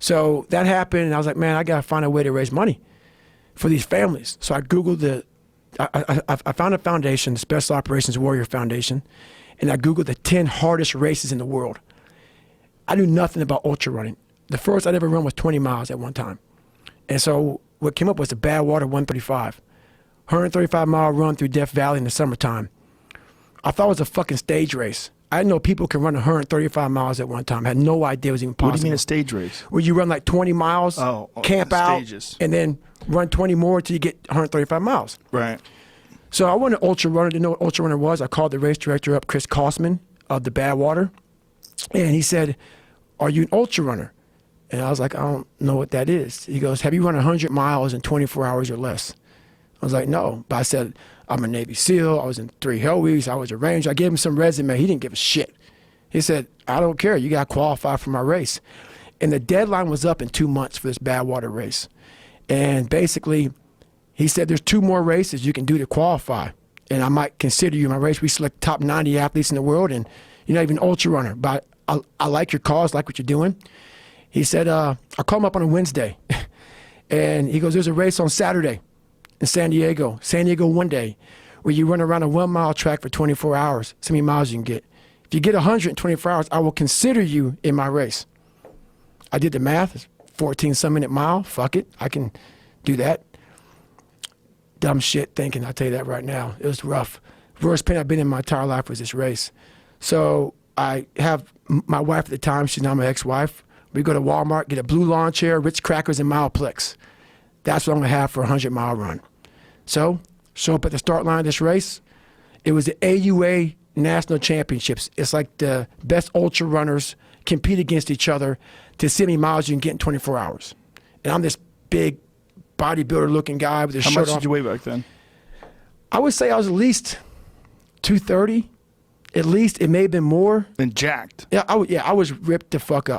So that happened, and I was like, man, I got to find a way to raise money for these families. So I Googled I found a foundation, the Special Operations Warrior Foundation, and I Googled the 10 hardest races in the world. I knew nothing about ultra running. The first I'd ever run was 20 miles at one time. And so what came up was the Badwater 135, 135-mile run through Death Valley in the summertime. I thought it was a fucking stage race. I didn't know people can run 135 miles at one time. I had no idea it was even possible. What do you mean a stage race? Where you run like 20 miles, camp out, and then run 20 more till you get 135 miles. Right. So I wanted an ultra runner. Didn't know what ultra runner was. I called the race director up, Chris Kosman of the Badwater, and he said, "Are you an ultra runner?" And I was like, "I don't know what that is." He goes, "Have you run 100 miles in 24 hours or less?" I was like, "No." But I said, "I'm a Navy SEAL. I was in 3 Hell Weeks. I was a Ranger." I gave him some resume. He didn't give a shit. He said, "I don't care. You got to qualify for my race." And the deadline was up in 2 months for this Badwater race. And basically, he said, "There's 2 more races you can do to qualify. And I might consider you in my race. We select top 90 athletes in the world, and you're not even an ultra runner. But I like your cause, like what you're doing." He said, I'll call him up on a Wednesday. And he goes, "There's a race on Saturday in San Diego one day, where you run around a 1-mile track for 24 hours. So many miles you can get. If you get 100 in 24 hours, I will consider you in my race." I did the math. It's 14-some-minute mile. Fuck it. I can do that. Dumb shit thinking, I'll tell you that right now. It was rough. Worst pain I've been in my entire life was this race. So I have my wife at the time. She's now my ex-wife. We go to Walmart, get a blue lawn chair, Ritz crackers, and Mileplex. That's what I'm going to have for a 100-mile run. So show up at the start line of this race. It was the AUA National Championships. It's like the best ultra runners compete against each other to see how many miles you can get in 24 hours. And I'm this big bodybuilder-looking guy with his shirt off. How much did you weigh back then? I would say I was at least 230. At least. It may have been more. And jacked. Yeah, I was ripped the fuck up.